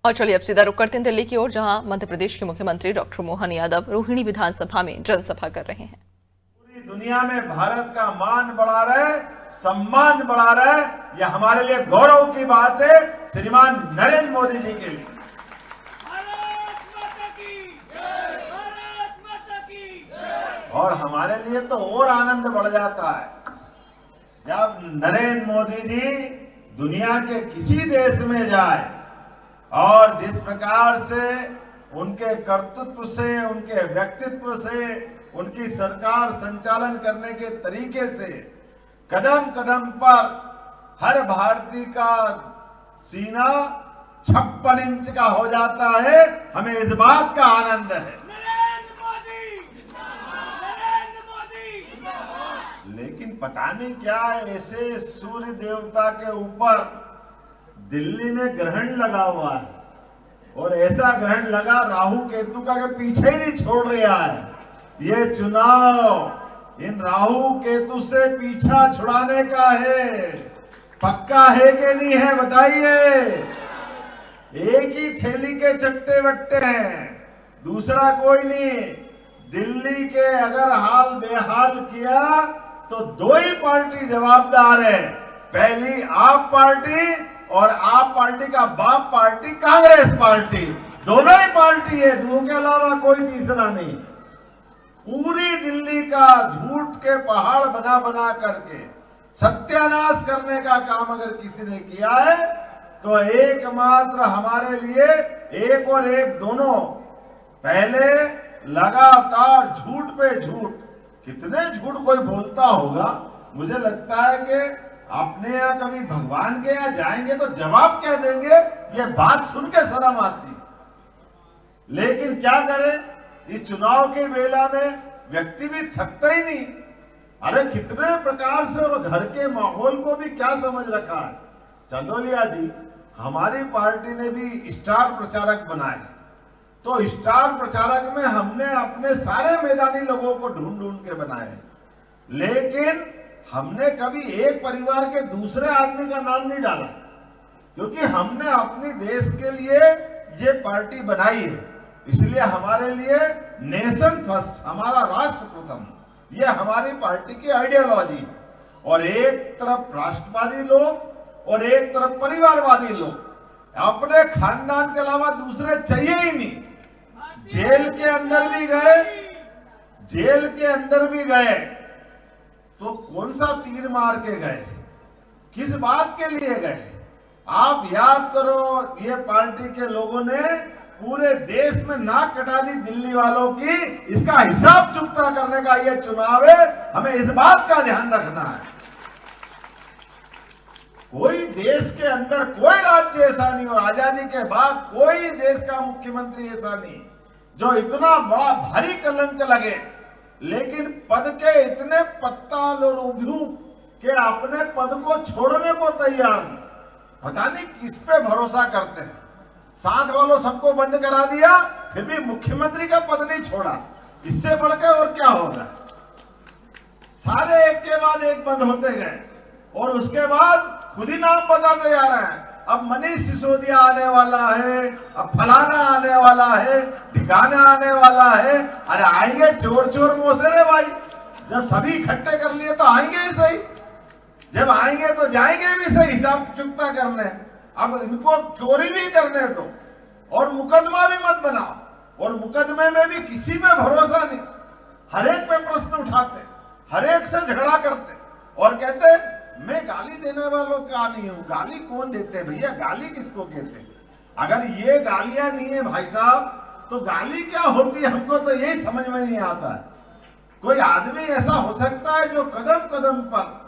और चलिए अब सीधा रुक करते हैं दिल्ली की ओर, जहां मध्य प्रदेश के मुख्यमंत्री डॉक्टर मोहन यादव रोहिणी विधानसभा में जनसभा कर रहे हैं। पूरी दुनिया में भारत का मान बढ़ा रहे, सम्मान बढ़ा रहे, यह हमारे लिए गौरव की बात है श्रीमान नरेंद्र मोदी जी के लिए। और हमारे लिए तो और आनंद बढ़ जाता है जब नरेंद्र मोदी जी दुनिया के किसी देश में जाए और जिस प्रकार से उनके कर्तृत्व से, उनके व्यक्तित्व से, उनकी सरकार संचालन करने के तरीके से कदम कदम पर हर भारतीय का सीना 56 इंच का हो जाता है, हमें इस बात का आनंद है। लेकिन पता नहीं क्या ऐसे सूर्य देवता के ऊपर दिल्ली में ग्रहण लगा हुआ है और ऐसा ग्रहण लगा राहु केतु का के पीछे ही नहीं छोड़ रहा है। ये चुनाव इन राहु केतु से पीछा छुड़ाने का है, पक्का है कि नहीं है बताइए। एक ही थैली के चट्टे बट्टे हैं, दूसरा कोई नहीं। दिल्ली के अगर हाल बेहाल किया तो दो ही पार्टी जवाबदार है, पहली आप पार्टी और आप पार्टी का बाप पार्टी कांग्रेस पार्टी, दोनों ही पार्टी है, दो के अलावा कोई तीसरा नहीं। पूरी दिल्ली का झूठ के पहाड़ बना बना करके सत्यानाश करने का काम अगर किसी ने किया है तो एकमात्र हमारे लिए एक और एक दोनों, पहले लगातार झूठ पे झूठ, कितने झूठ कोई बोलता होगा। मुझे लगता है कि अपने यहाँ कभी भगवान के यहाँ जाएंगे तो जवाब क्या देंगे, ये बात सुन के शर्म आती। लेकिन क्या करें, इस चुनाव के बेला में व्यक्ति भी थकता ही नहीं। अरे कितने प्रकार से और घर के माहौल को भी क्या समझ रखा है। चंदोलिया जी, हमारी पार्टी ने भी स्टार प्रचारक बनाए, तो स्टार प्रचारक में हमने अपने सारे मैदानी लोगों को ढूंढ ढूंढ के बनाए, लेकिन हमने कभी एक परिवार के दूसरे आदमी का नाम नहीं डाला, क्योंकि हमने अपनी देश के लिए ये पार्टी बनाई है। इसलिए हमारे लिए नेशन फर्स्ट, हमारा राष्ट्र प्रथम, ये हमारी पार्टी की आइडियोलॉजी। और एक तरफ राष्ट्रवादी लोग और एक तरफ परिवारवादी लोग, अपने खानदान के अलावा दूसरे चाहिए ही नहीं। जेल के अंदर भी गए तो कौन सा तीर मार के गए, किस बात के लिए गए, आप याद करो। ये पार्टी के लोगों ने पूरे देश में नाक कटा दी दिल्ली वालों की, इसका हिसाब चुकता करने का ये चुनाव है, हमें इस बात का ध्यान रखना है। कोई देश के अंदर कोई राज्य ऐसा नहीं और आजादी के बाद कोई देश का मुख्यमंत्री ऐसा नहीं जो इतना बड़ा भारी कलंक लगे, लेकिन पद के इतने पत्ताल और उभूप के अपने पद को छोड़ने को तैयार नहीं। पता नहीं किस पे भरोसा करते हैं। साथ वालों सबको बंद करा दिया, फिर भी मुख्यमंत्री का पद नहीं छोड़ा। इससे बढ़कर और क्या होगा। सारे एक के बाद एक बंद होते गए और उसके बाद खुद ही नाम बताते जा रहे हैं। अब मनीष सिसोदिया आने वाला है, अब फलाना आने वाला है, ठिकाना आने वाला है। अरे आएंगे चोर चोर मोसरे भाई, जब सभी इकट्ठे कर लिए तो आएंगे ही सही, जब आएंगे तो जाएंगे भी सही हिसाब चुकता करने। अब इनको चोरी भी करने दो और मुकदमा भी मत बनाओ, और मुकदमे में भी किसी पे भरोसा नहीं। हर एक पे प्रश्न उठाते, हर एक से झगड़ा करते और कहते मैं गाली देने वालों का नहीं हूं। गाली कौन देते भैया, गाली किसको कहते? अगर ये गालियां नहीं है भाई साहब तो गाली क्या होती है, हमको तो यही समझ में नहीं आता है। कोई आदमी ऐसा हो सकता है जो कदम कदम पर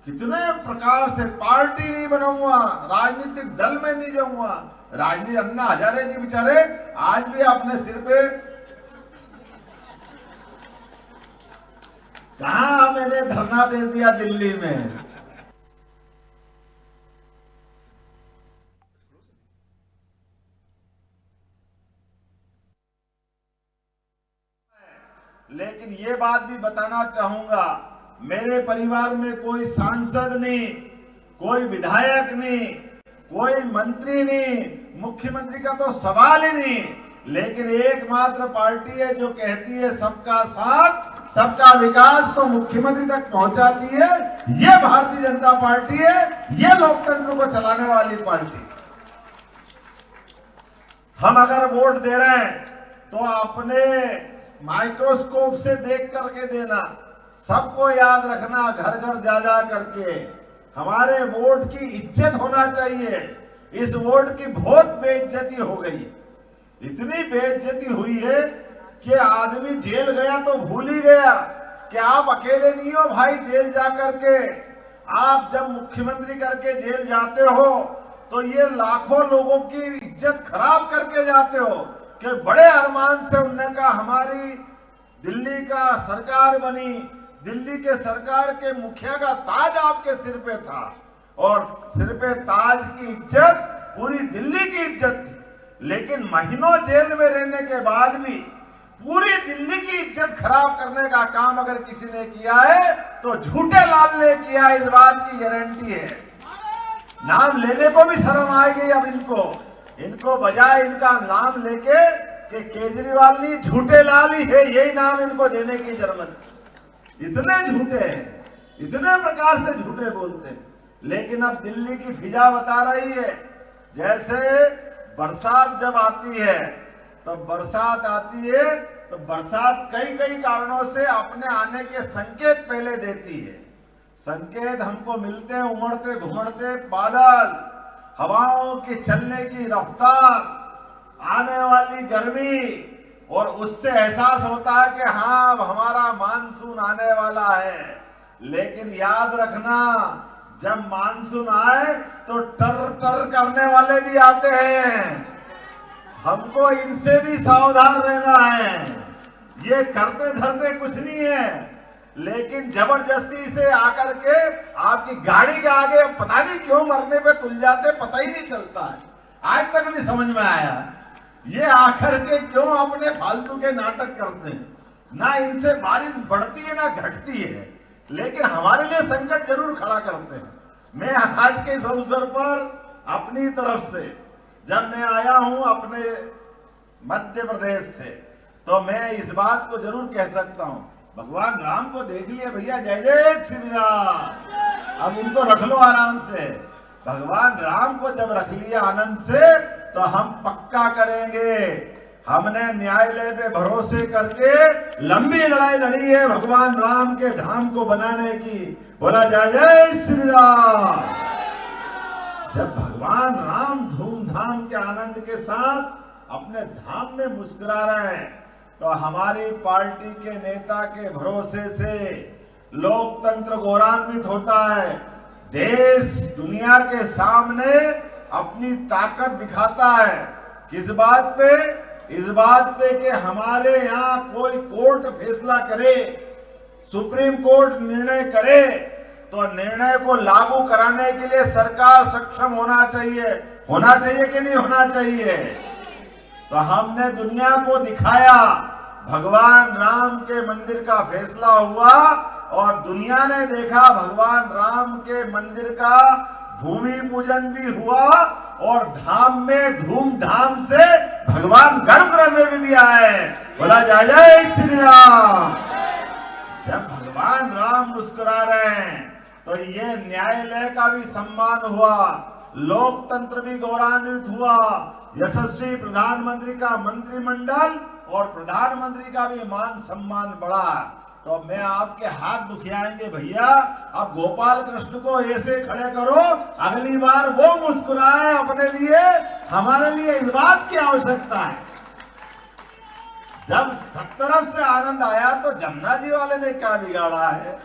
कितने प्रकार से पार्टी नहीं बनाऊंगा, राजनीतिक दल में नहीं जाऊंगा। राजनीति अन्ना हजारे जी बेचारे आज भी अपने सिर पे, कहा मैंने धरना दे दिया दिल्ली में। लेकिन ये बात भी बताना चाहूंगा, मेरे परिवार में कोई सांसद नहीं, कोई विधायक नहीं, कोई मंत्री नहीं, मुख्यमंत्री का तो सवाल ही नहीं, लेकिन एकमात्र पार्टी है जो कहती है सबका साथ सबका विकास, तो मुख्यमंत्री तक पहुंचाती है। ये भारतीय जनता पार्टी है, ये लोकतंत्र को चलाने वाली पार्टी। हम अगर वोट दे रहे हैं तो अपने माइक्रोस्कोप से देख करके देना, सबको याद रखना, घर घर जा जा करके। हमारे वोट की इज्जत होना चाहिए। इस वोट की बहुत बेइज्जती हो गई, इतनी बेइज्जती हुई है कि आदमी जेल गया तो भूल ही गया कि आप अकेले नहीं हो भाई जेल जा करके। आप जब मुख्यमंत्री करके जेल जाते हो तो ये लाखों लोगों की इज्जत खराब करके जाते हो कि बड़े अरमान से उन्होंने कहा हमारी दिल्ली का सरकार बनी, दिल्ली के सरकार के मुखिया का ताज आपके सिर पे था, और सिर पे ताज की इज्जत पूरी दिल्ली की इज्जत थी। लेकिन महीनों जेल में रहने के बाद भी पूरी दिल्ली की इज्जत खराब करने का काम अगर किसी ने किया है तो झूठे लाल ने किया, इस बात की गारंटी है। नाम लेने को भी शर्म आएगी अब इनको बजाय इनका नाम लेके कि केजरीवाल नहीं झूठे लाल ही है, यही नाम इनको देने की जरूरत है। इतने झूठे हैं, इतने प्रकार से झूठे बोलते हैं। लेकिन अब दिल्ली की फिजा बता रही है, जैसे बरसात जब आती है तो बरसात कई कारणों से अपने आने के संकेत पहले देती है। संकेत हमको मिलते हैं उमड़ते घुमड़ते बादल, हवाओं की चलने की रफ्तार, आने वाली गर्मी, और उससे एहसास होता है कि हाँ अब हमारा मानसून आने वाला है। लेकिन याद रखना, जब मानसून आए तो टर टर करने वाले भी आते हैं। हमको इनसे भी सावधान रहना है। ये करते धरते कुछ नहीं है, लेकिन जबरदस्ती से आकर के आपकी गाड़ी के आगे पता नहीं क्यों मरने पे तुल जाते, पता ही नहीं चलता है। आज तक नहीं समझ में आया ये आकर के क्यों अपने फालतू के नाटक करते हैं। ना इनसे बारिश बढ़ती है ना घटती है, लेकिन हमारे लिए संकट जरूर खड़ा करते हैं। मैं आज के इस अवसर पर अपनी तरफ से, जब मैं आया हूं अपने मध्य प्रदेश से, तो मैं इस बात को जरूर कह सकता हूं, भगवान राम को देख लिए भैया, जय जय श्री राम। अब इनको रख लो आराम से। भगवान राम को जब रख लिया आनंद से, तो हम पक्का करेंगे। हमने न्यायालय पे भरोसे करके लंबी लड़ाई लड़ी है भगवान राम के धाम को बनाने की। बोला जय जय श्री राम। जब भगवान राम धूमधाम के आनंद के साथ अपने धाम में मुस्कुरा रहे हैं, तो हमारी पार्टी के नेता के भरोसे से लोकतंत्र गौरवान्वित होता है। देश दुनिया के सामने अपनी ताकत दिखाता है। किस बात पे? इस बात पे कि हमारे यहाँ कोई कोर्ट फैसला करे, सुप्रीम कोर्ट निर्णय करे, तो निर्णय को लागू कराने के लिए सरकार सक्षम होना चाहिए कि नहीं होना चाहिए? तो हमने दुनिया को दिखाया, भगवान राम के मंदिर का फैसला हुआ और दुनिया ने देखा भगवान राम के मंदिर का भूमि पूजन भी हुआ, और धाम में धूमधाम से भगवान गर्भगृह में भी आए। बोला जय जय श्री राम। जब भगवान राम मुस्कुरा रहे हैं तो ये न्यायालय का भी सम्मान हुआ, लोकतंत्र भी गौरवान्वित हुआ, यशस्वी प्रधानमंत्री का मंत्रिमंडल और प्रधानमंत्री का भी मान सम्मान बढ़ा। तो मैं आपके हाथ दुखियाएंगे भैया, अब गोपाल कृष्ण को ऐसे खड़े करो, अगली बार वो मुस्कुराए अपने लिए, हमारे लिए इस बात की आवश्यकता है। जब सब तरफ से आनंद आया तो जमुना जी वाले ने क्या बिगाड़ा है?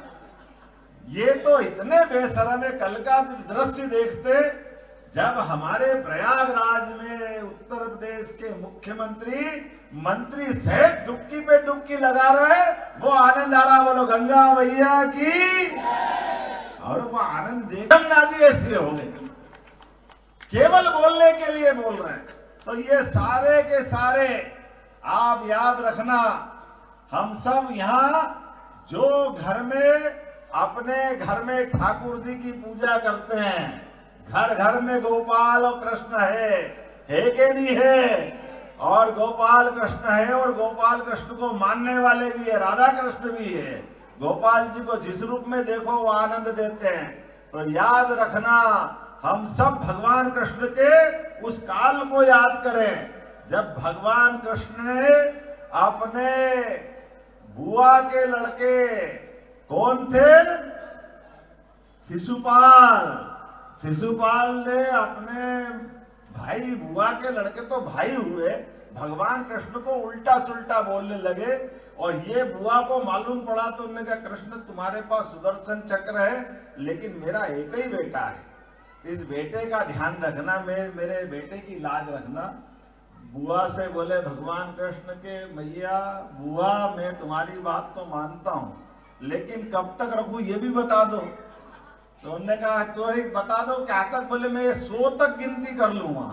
ये तो इतने बेशरम है। कल का दृश्य देखते, जब हमारे प्रयागराज में उत्तर प्रदेश के मुख्यमंत्री मंत्री सहित डुबकी पे डुबकी लगा रहे, वो आनंद आ रहा, बोलो गंगा मैया की। और वो आनंद देख गंगा जी ऐसे हो गए, केवल बोलने के लिए बोल रहे हैं। तो ये सारे के सारे आप याद रखना, हम सब यहाँ जो घर में अपने घर में ठाकुर जी की पूजा करते हैं, घर घर में गोपाल और कृष्ण है कि नहीं है? और गोपाल कृष्ण है, और गोपाल कृष्ण को मानने वाले भी है, राधा कृष्ण भी है। गोपाल जी को जिस रूप में देखो वो आनंद देते हैं। तो याद रखना, हम सब भगवान कृष्ण के उस काल को याद करें जब भगवान कृष्ण ने अपने बुआ के लड़के, कौन थे? शिशुपाल ने अपने भाई, बुआ के लड़के तो भाई हुए, भगवान कृष्ण को उल्टा सुल्टा बोलने लगे। और ये बुआ को मालूम पड़ा तो उन्होंने कहा, कृष्ण तुम्हारे पास सुदर्शन चक्र है, लेकिन मेरा एक ही बेटा है, इस बेटे का ध्यान रखना, मेरे बेटे की लाज रखना। बुआ से बोले भगवान कृष्ण के, मैया बुआ मैं तुम्हारी बात तो मानता हूं, लेकिन कब तक रखूं ये भी बता दो। तो उन्होंने कहा तो एक बता दो, क्या तक? बोले मैं 100 तक गिनती कर लूंगा,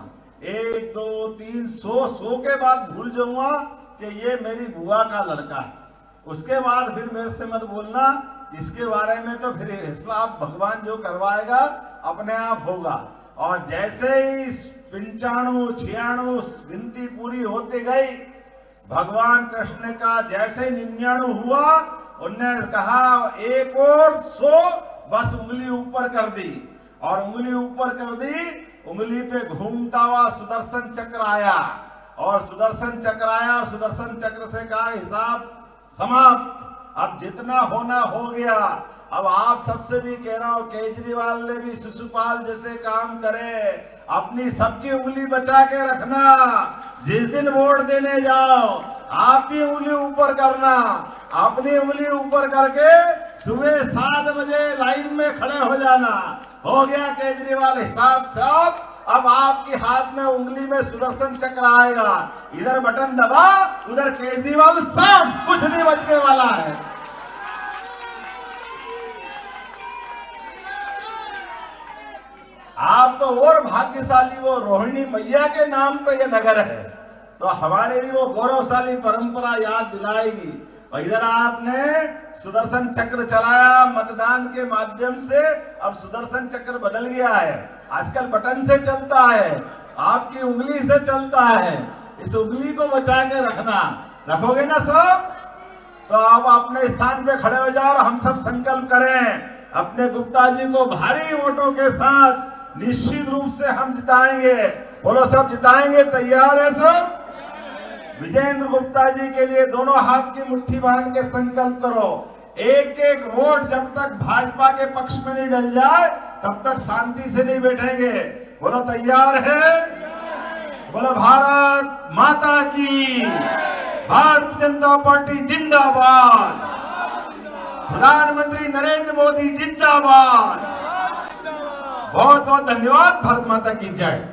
1 2 3 100 के बाद भूल जाऊंगा कि ये मेरी बुआ का लड़का है, उसके बाद फिर मेरे से मत बोलना इसके बारे में, तो फिर हिसाब भगवान जो करवाएगा अपने आप होगा। और जैसे ही 95 96 गिनती पूरी होती गई, भगवान कृष्ण का जैसे 99 हुआ, उन्होंने कहा 1 और 100, बस उंगली ऊपर कर दी, और उंगली ऊपर कर दी, उंगली पे घूमता हुआ सुदर्शन चक्र आया, और सुदर्शन चक्र आया, और सुदर्शन चक्र से कहा हिसाब समाप्त, अब जितना होना हो गया। अब आप सबसे भी कह रहा हूं, केजरीवाल ने भी शिशुपाल जैसे काम करे, अपनी सबकी उंगली बचा के रखना। जिस दिन वोट देने जाओ आप भी उंगली ऊपर करना, अपनी उंगली ऊपर करके सुबह 7 बजे लाइन में खड़े हो जाना। हो गया केजरीवाल, हिसाब साफ। अब आपके हाथ में उंगली में सुदर्शन चक्र आएगा, इधर बटन दबा, उधर केजरीवाल साफ, कुछ नहीं बचने वाला है। आप तो और भाग्यशाली, वो रोहिणी मैया के नाम पे ये नगर है, तो हमारे लिए वो गौरवशाली परंपरा याद दिलाएगी। और इधर आपने सुदर्शन चक्र चलाया मतदान के माध्यम से, अब सुदर्शन चक्र बदल गया है, आजकल बटन से चलता है, आपकी उंगली से चलता है। इस उंगली को बचा के रखना, रखोगे ना सब? तो आप अपने स्थान पे खड़े हो जाओ और हम सब संकल्प करें, अपने गुप्ता जी को भारी वोटों के साथ निश्चित रूप से हम जिताएंगे। बोलो सब जिताएंगे, तैयार है सब? विजेंद्र गुप्ता जी के लिए दोनों हाथ की मुट्ठी बांध के संकल्प करो, एक एक वोट जब तक भाजपा के पक्ष में नहीं डल जाए तब तक शांति से नहीं बैठेंगे। बोलो तैयार है? बोलो भारत माता की, भारतीय जनता पार्टी जिंदाबाद, प्रधानमंत्री नरेंद्र मोदी जिंदाबाद। बहुत बहुत धन्यवाद। भारत माता की जय।